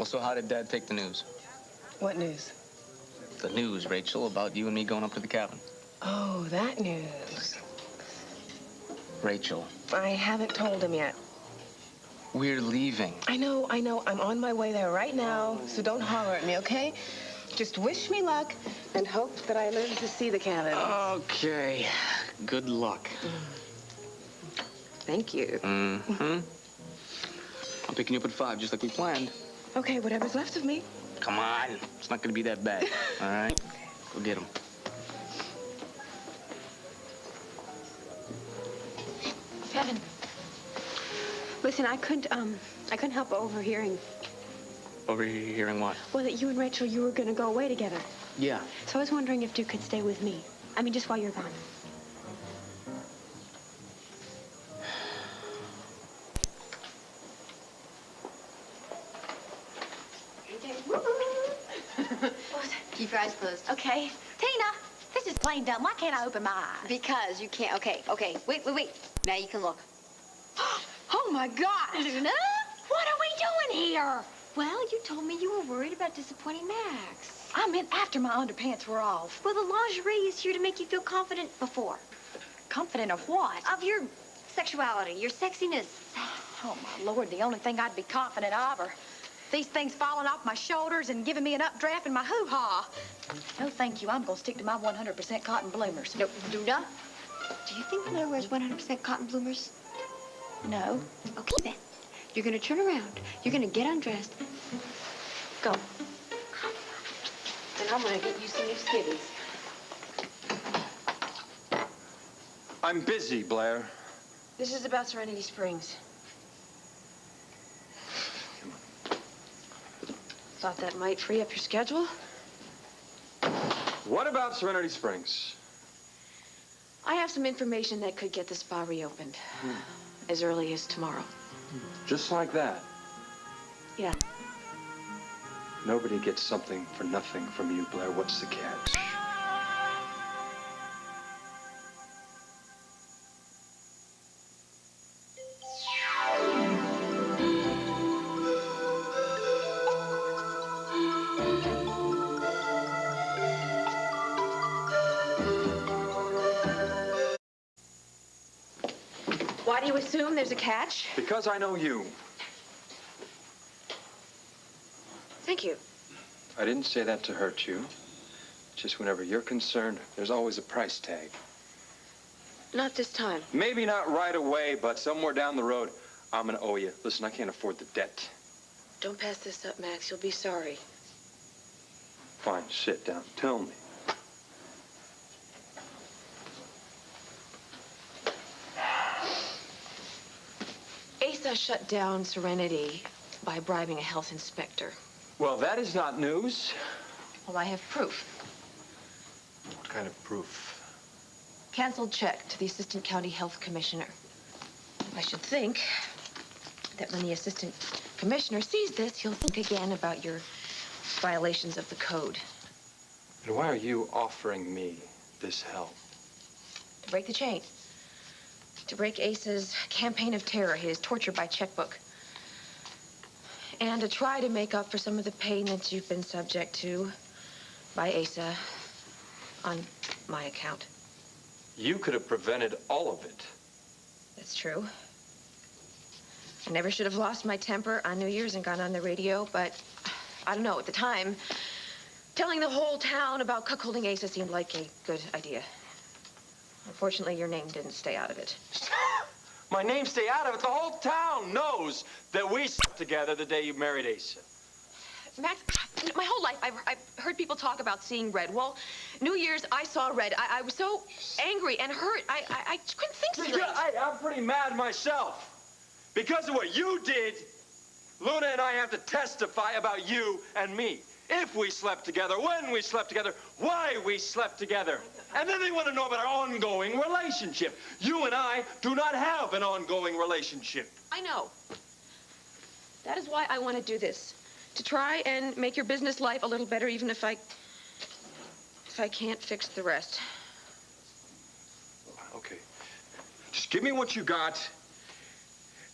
Well, so how did Dad take the news? What news? The news, Rachel, about you and me going up to the cabin. Oh, that news. Rachel. I haven't told him yet. We're leaving. I know. I'm on my way there right now, so don't holler at me, okay? Just wish me luck and hope that I live to see the cabin. Okay. Good luck. Thank you. Mm-hmm. I'm picking you up at 5, just like we planned. Okay, whatever's left of me. Come on. It's not gonna be that bad, all right? Go get him. Kevin. Listen, I couldn't help overhearing. Overhearing what? Well, that you and Rachel, you were gonna go away together. Yeah. So I was wondering if Duke could stay with me. I mean, just while you're gone. Keep your eyes closed. Okay. Tina, this is plain dumb. Why can't I open my eyes? Because you can't. Okay. Wait. Now you can look. Oh, my God. Luna, what are we doing here? Well, you told me you were worried about disappointing Max. I meant after my underpants were off. Well, the lingerie is here to make you feel confident before. Confident of what? Of your sexuality, your sexiness. Oh, my Lord, the only thing I'd be confident of are these things falling off my shoulders and giving me an updraft in my hoo-ha. No, thank you. I'm going to stick to my 100% cotton bloomers. No, Luna. Do you think Blair wears 100% cotton bloomers? No. Okay, then. You're going to turn around. You're going to get undressed. Go. And I'm going to get you some new skivvies. I'm busy, Blair. This is about Serenity Springs. Thought that might free up your schedule? What about Serenity Springs? I have some information that could get the spa reopened. As early as tomorrow. Just like that. Yeah. Nobody gets something for nothing from you, Blair. What's the catch? Why do you assume there's a catch? Because I know you. Thank you. I didn't say that to hurt you. Just whenever you're concerned, there's always a price tag. Not this time. Maybe not right away, but somewhere down the road, I'm gonna owe you. Listen, I can't afford the debt. Don't pass this up, Max. You'll be sorry. Fine, sit down. Tell me. Asa shut down Serenity by bribing a health inspector. Well, that is not news. Well, I have proof. What kind of proof? Canceled check to the Assistant County Health Commissioner. I should think that when the Assistant Commissioner sees this, he'll think again about your violations of the code. And why are you offering me this help? To break the chain. To break Asa's campaign of terror, his torture by checkbook. And to try to make up for some of the pain that you've been subject to by Asa on my account. You could have prevented all of it. That's true. I never should have lost my temper on New Year's and gone on the radio, but I don't know, at the time, telling the whole town about cuckolding Asa seemed like a good idea. Unfortunately, your name didn't stay out of it. My name stay out of it. The whole town knows that we slept together the day you married Asa. Max, my whole life, I've heard people talk about seeing red. Well, New Year's, I saw red. I was so angry and hurt. I couldn't think straight. Yeah, I'm pretty mad myself. Because of what you did, Luna and I have to testify about you and me. If we slept together, when we slept together, why we slept together. And then they want to know about our ongoing relationship. You and I do not have an ongoing relationship. I know. That is why I want to do this. To try and make your business life a little better, even if I can't fix the rest. Okay. Just give me what you got,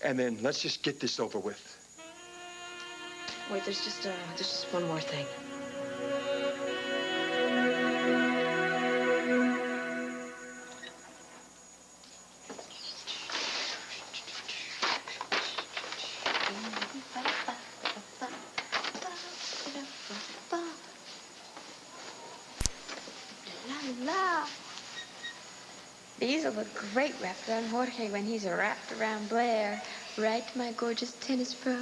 and then let's just get this over with. Wait, there's just one more thing. These will look great wrapped around Jorge when he's wrapped around Blair. Right, my gorgeous tennis pro?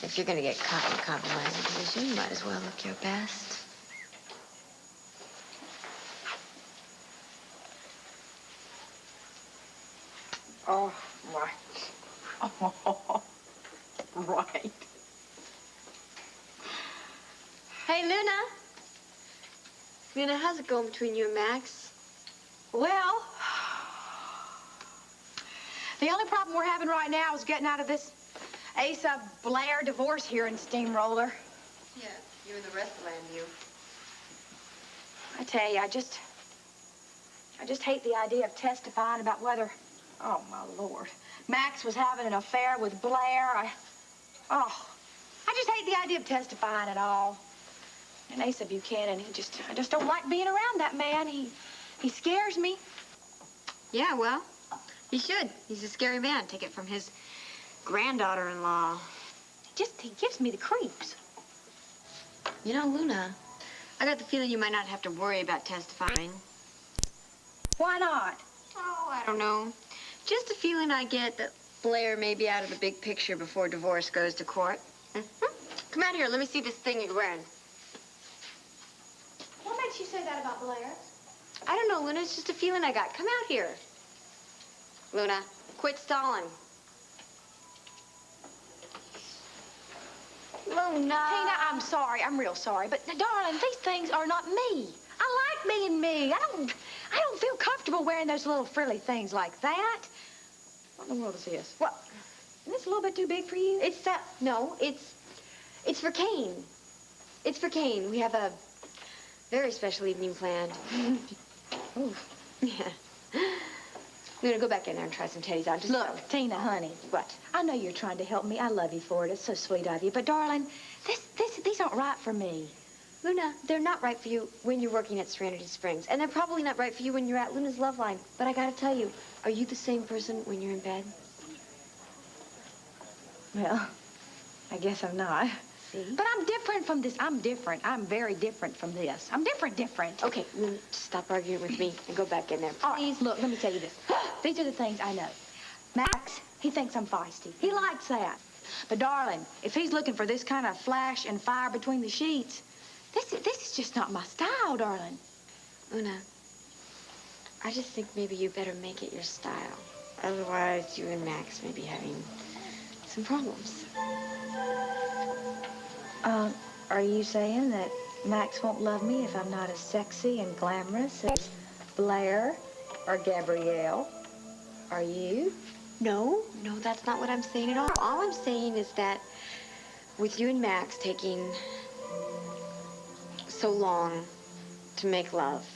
If you're gonna get caught in a compromising position, you might as well look your best. Oh, right. Oh, right. Hey, Luna. Luna, how's it going between you and Max? Well, the only problem we're having right now is getting out of this Asa Blair divorce hearing steamroller. Yeah, you and the rest of Landview. I tell you, I just hate the idea of testifying about whether, oh my Lord, Max was having an affair with Blair. I just hate the idea of testifying at all. And Asa Buchanan, I just don't like being around that man. He scares me. Yeah, well, he should. He's a scary man. Take it from his granddaughter-in-law. He gives me the creeps. You know, Luna, I got the feeling you might not have to worry about testifying. Why not? Oh, I don't know. Just a feeling I get that Blair may be out of the big picture before divorce goes to court. Come out here. Let me see this thing you're wearing. What makes you say that about Blair? I don't know, Luna. It's just a feeling I got. Come out here. Luna, quit stalling. Luna. Tina, I'm sorry. I'm real sorry. But, darling, these things are not me. I like being me. I don't feel comfortable wearing those little frilly things like that. What in the world is this? What? Isn't this a little bit too big for you? No, it's for Kane. It's for Kane. We have a very special evening planned. Ooh. Yeah. We're gonna go back in there and try some teddies on. Just Look, Tina, honey. What? I know you're trying to help me. I love you for it. It's so sweet of you. But, darling, these aren't right for me. Luna, they're not right for you when you're working at Serenity Springs. And they're probably not right for you when you're at Luna's Love Line. But I gotta tell you, are you the same person when you're in bed? Well, I guess I'm not. See? But I'm different from this. I'm different. I'm very different from this. I'm different. Okay, Luna, just stop arguing with me and go back in there, All right, please. look, let me tell you this. These are the things I know. Max, he thinks I'm feisty. He likes that. But, darling, if he's looking for this kind of flash and fire between the sheets, this is just not my style, darling. Luna, I just think maybe you better make it your style. Otherwise, you and Max may be having some problems. Are you saying that Max won't love me if I'm not as sexy and glamorous as Blair or Gabrielle? Are you? No, that's not what I'm saying at all. All I'm saying is that with you and Max taking so long to make love,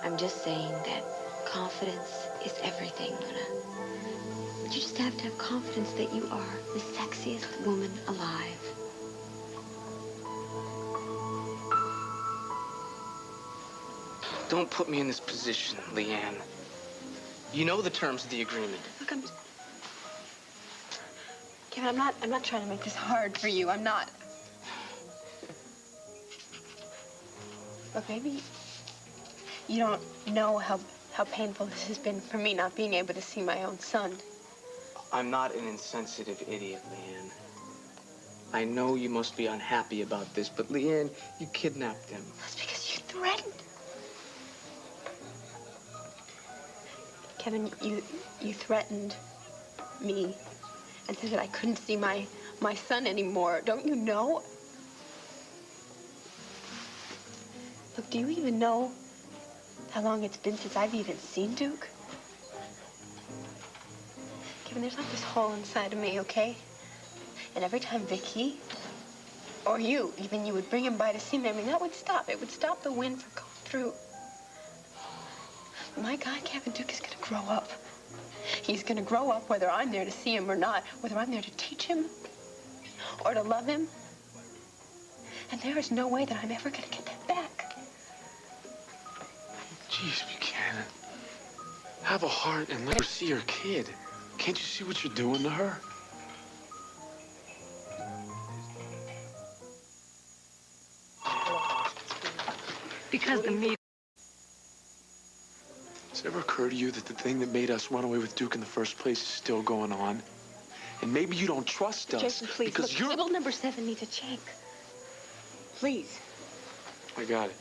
I'm just saying that confidence is everything, Luna. You just have to have confidence that you are the sexiest woman alive. Don't put me in this position, Leanne. You know the terms of the agreement. Look, Kevin, I'm not trying to make this hard for you. I'm not. Look, maybe you don't know how painful this has been for me not being able to see my own son. I'm not an insensitive idiot, Leanne. I know you must be unhappy about this, but Leanne, you kidnapped him. That's because you threatened. Kevin, you threatened me and said that I couldn't see my son anymore. Don't you know? Look, do you even know how long it's been since I've even seen Duke? Kevin, there's like this hole inside of me, okay? And every time Vicky, or you would bring him by to see me, I mean, that would stop. It would stop the wind from going through. My God, Kevin, Duke is gonna grow up. He's gonna grow up whether I'm there to see him or not, whether I'm there to teach him or to love him. And there is no way that I'm ever going to get that back. Jeez, Buchanan. Have a heart and let her see her kid. Can't you see what you're doing to her? Because the meeting... Does it ever occur to you that the thing that made us run away with Duke in the first place is still going on? And maybe you don't trust us. Jason, please, because look, you're... table number 7 needs a check. Please. I got it.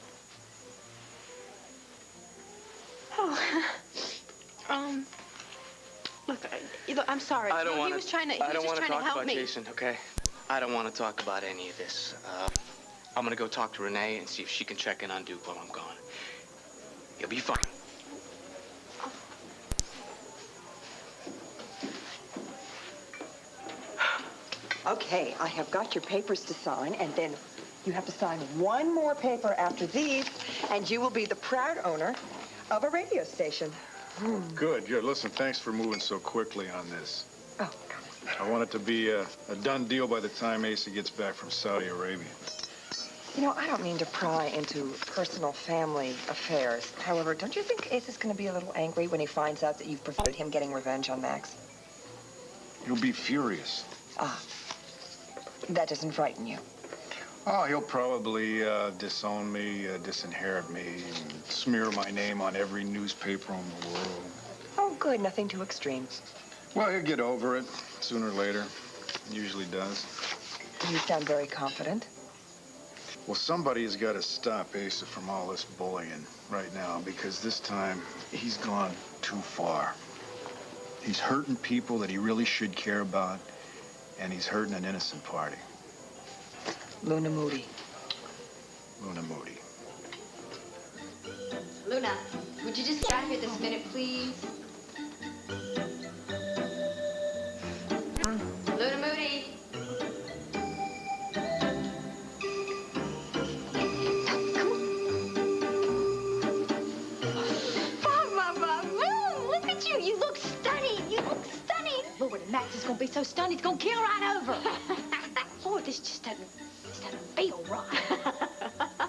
Oh, look, I'm sorry. I don't want He was trying to I don't help want to talk about me. Jason, okay? I don't want to talk about any of this. I'm gonna go talk to Renee and see if she can check in on Duke while I'm gone. He'll be fine. Okay, I have got your papers to sign, and then you have to sign one more paper after these, and you will be the proud owner of a radio station. Good. Listen, thanks for moving so quickly on this. Oh, I want it to be a done deal by the time Asa gets back from Saudi Arabia. you know, I don't mean to pry into personal family affairs. However, don't you think Ace is going to be a little angry when he finds out that you've prevented him getting revenge on Max? He'll be furious. Ah, that doesn't frighten you. Oh, he'll probably disown me, disinherit me, and smear my name on every newspaper in the world. Oh, good. Nothing too extreme. Well, he'll get over it sooner or later. Usually does. You sound very confident. Well, somebody has got to stop Asa from all this bullying right now, because this time he's gone too far. He's hurting people that he really should care about, and he's hurting an innocent party. Luna Moody. Luna Moody. Luna, would you just get out here this minute, please? Luna Moody. Look at you. You look stunning. You look stunning. Lord, and Max is going to be so stunned he's going to keel right over. Lord, this just doesn't feel right.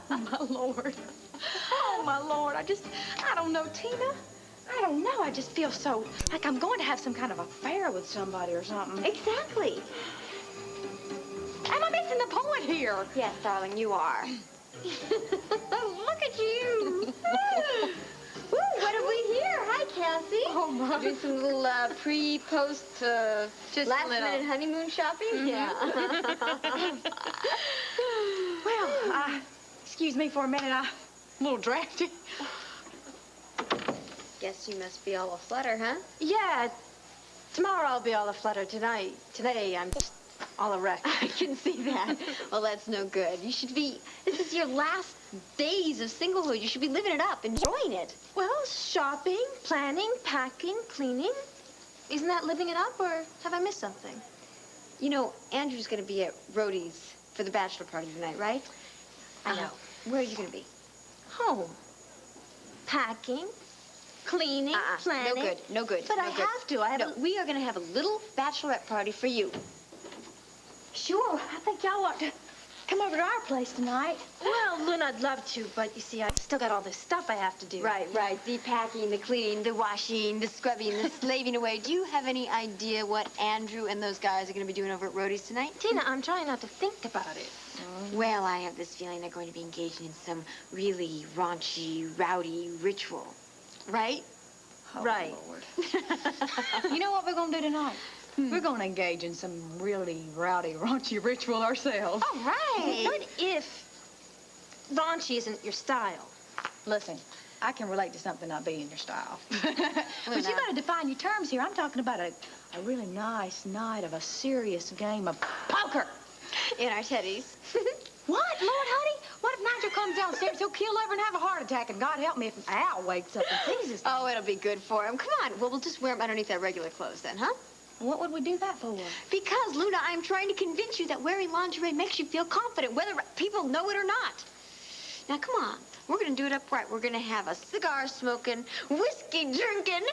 My Lord. Oh, my Lord. I don't know, Tina. I don't know. I just feel so like I'm going to have some kind of affair with somebody or something. Exactly. Am I missing the point here? Yes, darling, you are. Look at you. Woo, what have we here? Hi, Cassie. Oh, my. Doing some little pre-post, Just last a little. minute honeymoon shopping? Mm-hmm. Yeah. Well, excuse me for a minute. I'm a little drafty. Guess you must be all aflutter, huh? Yeah, tomorrow I'll be all aflutter. Today I'm just all a wreck. I can see that. Well, that's no good. You should be, this is your last days of singlehood. You should be living it up, enjoying it. Well, shopping, planning, packing, cleaning. Isn't that living it up, or have I missed something? You know, Andrew's going to be at Rhodey's for the bachelor party tonight, right? I know. Where are you going to be? Home. Packing, cleaning, planning. No good, no good. But no I good. have to. I have No, we are going to have a little bachelorette party for you. Sure, I think y'all ought to come over to our place tonight. Well, Luna, I'd love to, but you see, I've still got all this stuff I have to do. Right. The packing, the cleaning, the washing, the scrubbing, the slaving away. Do you have any idea what Andrew and those guys are going to be doing over at Rhodey's tonight? Tina, I'm trying not to think about it. Well, I have this feeling they're going to be engaging in some really raunchy, rowdy ritual. Right? Right. You know what we're going to do tonight? We're going to engage in some really rowdy, raunchy ritual ourselves. All right. What if raunchy isn't your style? Listen, I can relate to something not being your style. But you got to define your terms here. I'm talking about a really nice night of a serious game of poker. In our teddies. What? Lord, honey? What if Nigel comes downstairs? He'll keel over and have a heart attack, and God help me if Al wakes up and sees us. Oh, it'll be good for him. Come on. Well, we'll just wear them underneath our regular clothes then, huh? What would we do that for? Because, Luna, I'm trying to convince you that wearing lingerie makes you feel confident, whether people know it or not. Now, come on. We're going to do it upright. We're going to have a cigar-smoking, whiskey-drinking,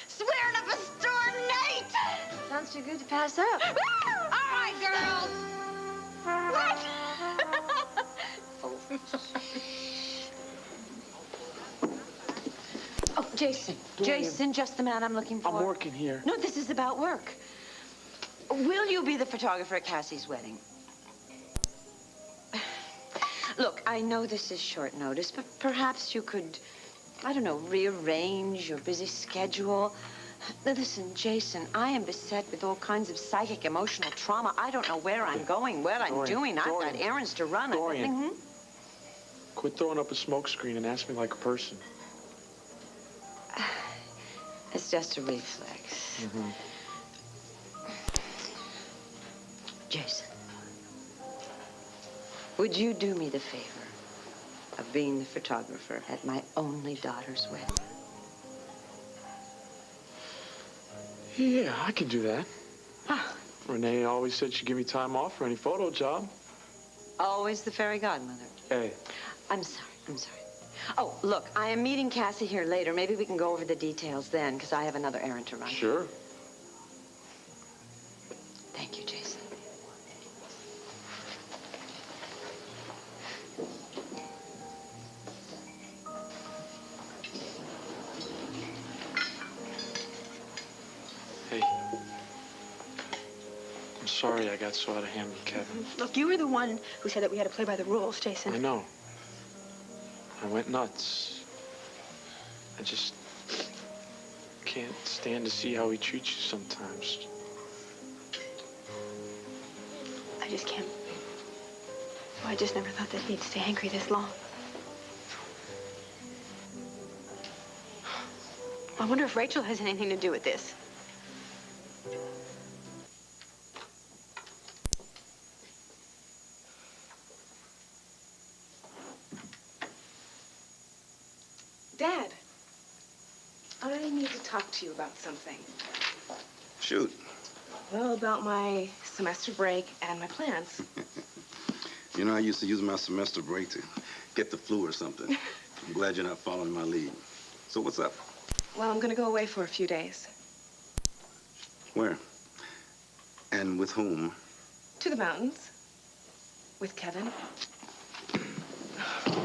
swearing up a storm night. Sounds too good to pass up. All right, girls. Jason. Jason, just the man I'm looking for. I'm working here. No, this is about work. Will you be the photographer at Cassie's wedding? Look, I know this is short notice, but perhaps you could, I don't know, rearrange your busy schedule. Now, listen, Jason, I am beset with all kinds of psychic, emotional trauma. I don't know where I'm going, what I'm doing. I've got errands to run. Dorian, quit throwing up a smoke screen and ask me like a person. It's just a reflex. Jason, would you do me the favor of being the photographer at my only daughter's wedding? Yeah, I can do that. Renee always said she'd give me time off for any photo job. Always the fairy godmother. Hey. I'm sorry. Oh, look, I am meeting Cassie here later. Maybe we can go over the details then, because I have another errand to run. Sure. Thank you, Jason. Hey. I'm sorry I got so out of hand with Kevin. Look, you were the one who said that we had to play by the rules, Jason. I know. I went nuts. I just can't stand to see how he treats you sometimes. I just can't. Oh, I just never thought that he'd stay angry this long. I wonder if Rachel has anything to do with this. Dad, I need to talk to you about something. Shoot. Well, about my semester break and my plans. You know, I used to use my semester break to get the flu or something. I'm glad you're not following my lead. So what's up? Well, I'm gonna go away for a few days. Where? And with whom? To the mountains. With Kevin.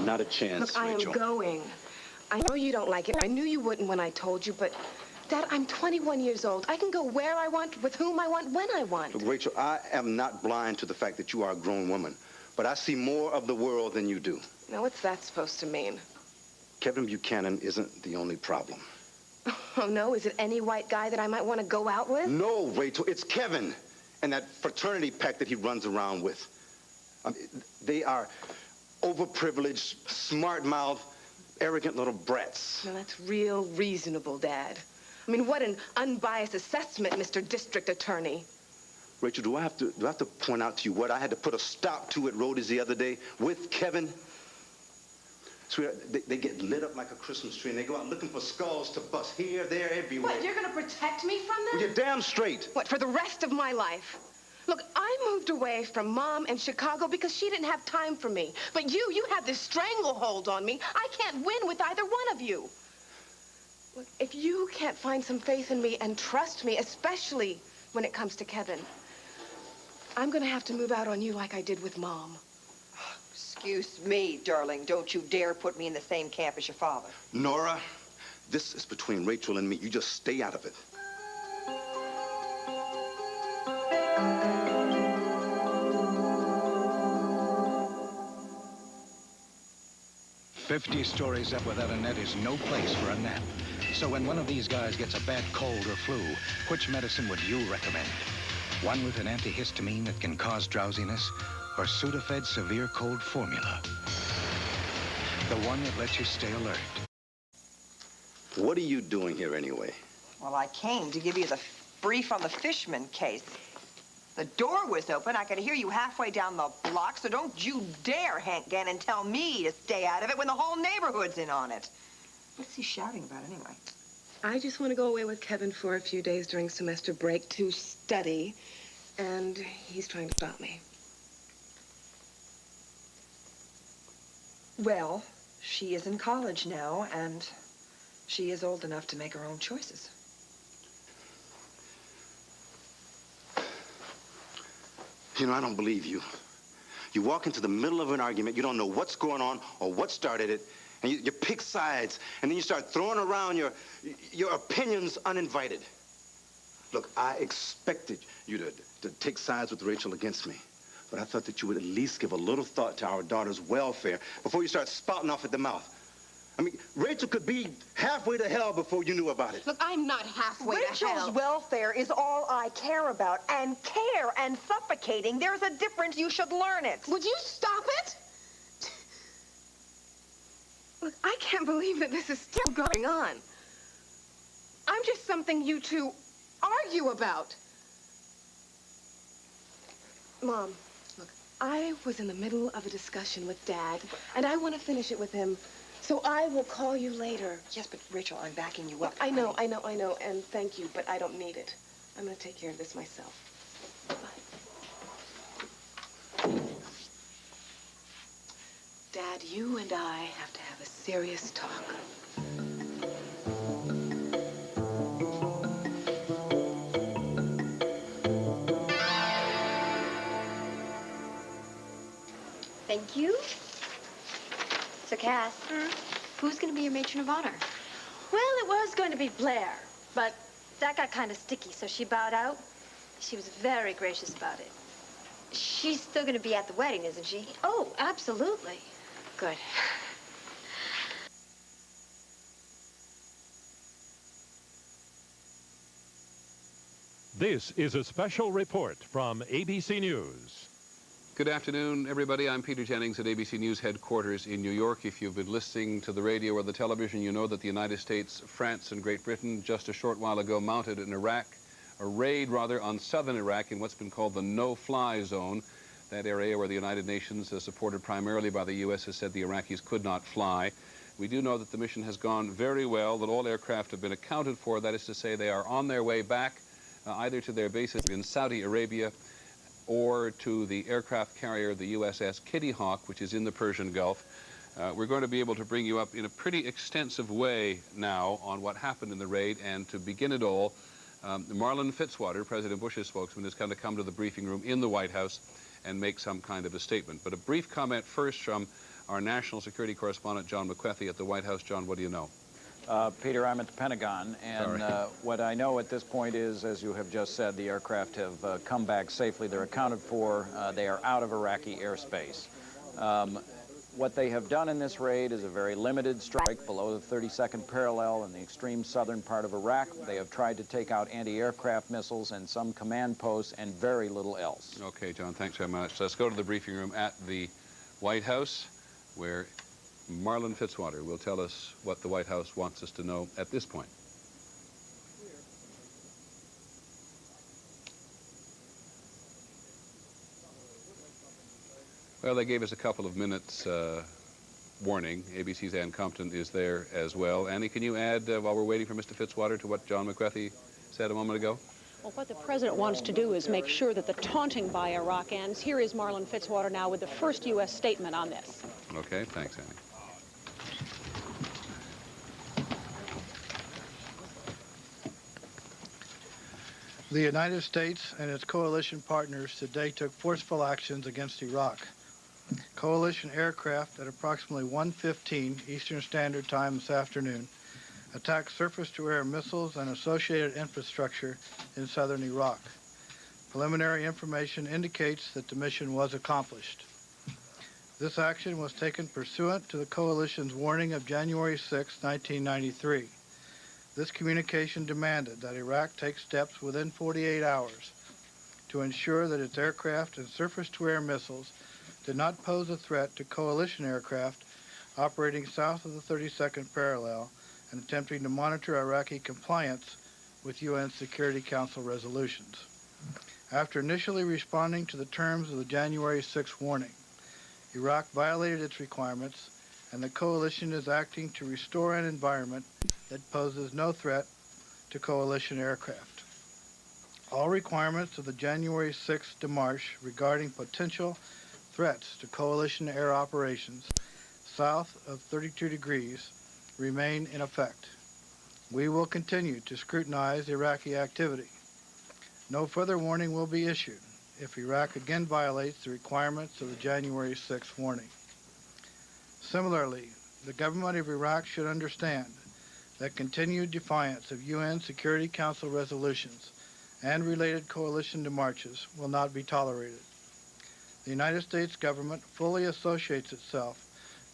Not a chance, Look, I am Rachel. going. I know you don't like it. I knew you wouldn't when I told you, but Dad, I'm 21 years old. I can go where I want, with whom I want, when I want. Look, Rachel, I am not blind to the fact that you are a grown woman, but I see more of the world than you do. Now, what's that supposed to mean? Kevin Buchanan isn't the only problem. Oh, no? Is it any white guy that I might want to go out with? No, Rachel, it's Kevin and that fraternity pack that he runs around with. I mean, they are overprivileged, smart-mouthed, arrogant little brats. Now, that's real reasonable, Dad. I mean, what an unbiased assessment, Mr. District Attorney. Rachel, do I have to point out to you what I had to put a stop to at Rhodey's the other day with Kevin? Sweetheart, they get lit up like a Christmas tree, and they go out looking for skulls to bust here, there, everywhere. What, you're gonna protect me from them? Well, you're damn straight. What, for the rest of my life? Look, I moved away from Mom in Chicago because she didn't have time for me. But you have this stranglehold on me. I can't win with either one of you. Look, if you can't find some faith in me and trust me, especially when it comes to Kevin, I'm gonna have to move out on you like I did with Mom. Excuse me, darling. Don't you dare put me in the same camp as your father. Nora, this is between Rachel and me. You just stay out of it. "50 stories up without a net is no place for a nap. So when one of these guys gets a bad cold or flu, which medicine would you recommend? One with an antihistamine that can cause drowsiness, or Sudafed Severe Cold Formula? The one that lets you stay alert. What are you doing here anyway? Well, I came to give you the brief on the Fishman case. The door was open. I could hear you halfway down the block, so don't you dare, Hank Gannon, tell me to stay out of it when the whole neighborhood's in on it. What's he shouting about anyway? I just want to go away with Kevin for a few days during semester break to study, and he's trying to stop me. Well, she is in college now, and she is old enough to make her own choices. You know, I don't believe you. You walk into the middle of an argument, you don't know what's going on or what started it, And you pick sides, and then you start throwing around your opinions uninvited. Look, I expected you to take sides with Rachel against me. But I thought that you would at least give a little thought to our daughter's welfare before you start spouting off at the mouth. I mean, Rachel could be halfway to hell before you knew about it. Look, I'm not halfway to hell. Rachel's welfare is all I care about. And care and suffocating, there's a difference. You should learn it. Would you stop it? Look, I can't believe that this is still going on. I'm just something you two argue about. Mom, look, I was in the middle of a discussion with Dad, and I want to finish it with him. So I will call you later. Yes, but Rachel, I'm backing you up. I know, and thank you, but I don't need it. I'm going to take care of this myself. Bye. Dad, you and I have to have a serious talk. Thank you. So, Cass, who's going to be your matron of honor? Well, it was going to be Blair, but that got kind of sticky, so she bowed out. She was very gracious about it. She's still going to be at the wedding, isn't she? Oh, absolutely. Good. This is a special report from ABC News. Good afternoon, everybody. I'm Peter Jennings at ABC News headquarters in New York. If you've been listening to the radio or the television, you know that the United States, France, and Great Britain just a short while ago mounted a raid on southern Iraq in what's been called the no-fly zone. That area where the United Nations, supported primarily by the U.S., has said the Iraqis could not fly. We do know that the mission has gone very well, that all aircraft have been accounted for. That is to say, they are on their way back either to their bases in Saudi Arabia or to the aircraft carrier, the USS Kitty Hawk, which is in the Persian Gulf. We're going to be able to bring you up in a pretty extensive way now on what happened in the raid, and to begin it all, Marlin Fitzwater, President Bush's spokesman, is going to come to the briefing room in the White House and make some kind of a statement. But a brief comment first from our national security correspondent, John McWethy, at the White House. John, what do you know? Peter, I'm at the Pentagon, and what I know at this point is, as you have just said, the aircraft have come back safely. They're accounted for. They are out of Iraqi airspace. What they have done in this raid is a very limited strike below the 32nd parallel in the extreme southern part of Iraq. They have tried to take out anti-aircraft missiles and some command posts and very little else. Okay, John, thanks very much. Let's go to the briefing room at the White House, where Marlin Fitzwater will tell us what the White House wants us to know at this point. Well, they gave us a couple of minutes warning. ABC's Ann Compton is there as well. Annie, can you add, while we're waiting for Mr. Fitzwater, to what John McWethy said a moment ago? Well, what the president wants to do is make sure that the taunting by Iraq ends. Here is Marlin Fitzwater now with the first U.S. statement on this. Okay, thanks, Annie. The United States and its coalition partners today took forceful actions against Iraq. Coalition aircraft at approximately 1:15 Eastern Standard Time this afternoon attacked surface-to-air missiles and associated infrastructure in southern Iraq. Preliminary information indicates that the mission was accomplished. This action was taken pursuant to the coalition's warning of January 6, 1993. This communication demanded that Iraq take steps within 48 hours to ensure that its aircraft and surface-to-air missiles did not pose a threat to coalition aircraft operating south of the 32nd parallel and attempting to monitor Iraqi compliance with UN Security Council resolutions. After initially responding to the terms of the January 6 warning, Iraq violated its requirements, and the coalition is acting to restore an environment that poses no threat to coalition aircraft. All requirements of the January 6 démarche regarding potential threats to coalition air operations south of 32 degrees remain in effect. We will continue to scrutinize Iraqi activity. No further warning will be issued if Iraq again violates the requirements of the January 6 warning. Similarly, the government of Iraq should understand that continued defiance of UN Security Council resolutions and related coalition demarches will not be tolerated. The United States government fully associates itself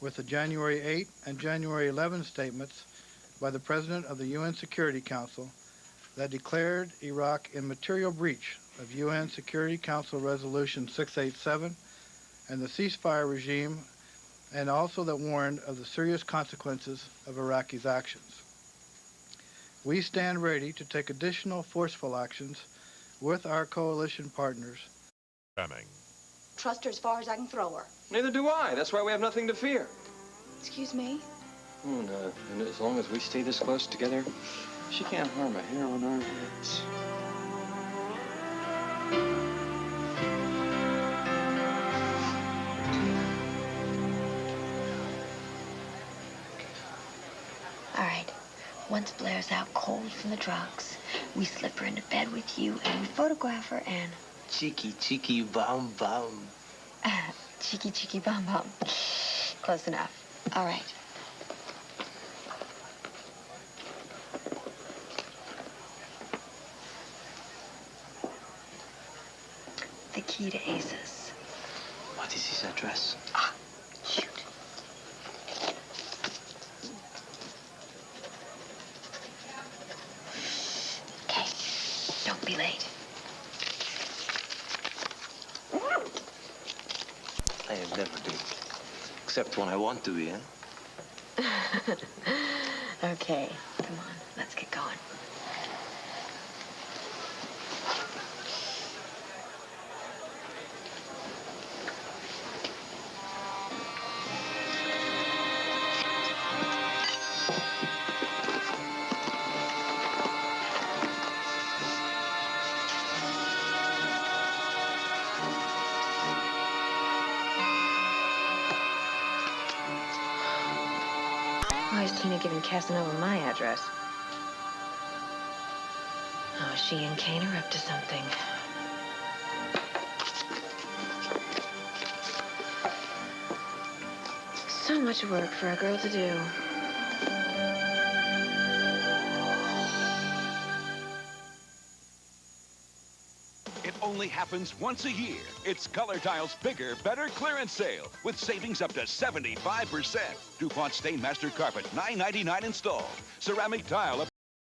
with the January 8 and January 11 statements by the President of the UN Security Council that declared Iraq in material breach of UN Security Council Resolution 687 and the ceasefire regime, and also that warned of the serious consequences of Iraqis' actions. We stand ready to take additional forceful actions with our coalition partners. Trust her as far as I can throw her. Neither do I. That's why we have nothing to fear. Excuse me? Oh, no. And as long as we stay this close together, she can't harm a hair on our heads. All right. Once Blair's out cold from the drugs, we slip her into bed with you and we photograph her and... Cheeky, cheeky, bum, bum. Cheeky, cheeky, bum, bum. Close enough. All right. The key to ACES. What is his address? Shoot. Okay. Don't be late. I am never late. Except when I want to be, huh? Okay. Come on. Let's get going. Why is Tina giving Casanova my address? Oh, she and Kane are up to something. So much work for a girl to do. It only happens once a year. It's Color Tile's bigger, better clearance sale with savings up to 75%. DuPont Stainmaster Carpet, $9.99 installed. Ceramic tile up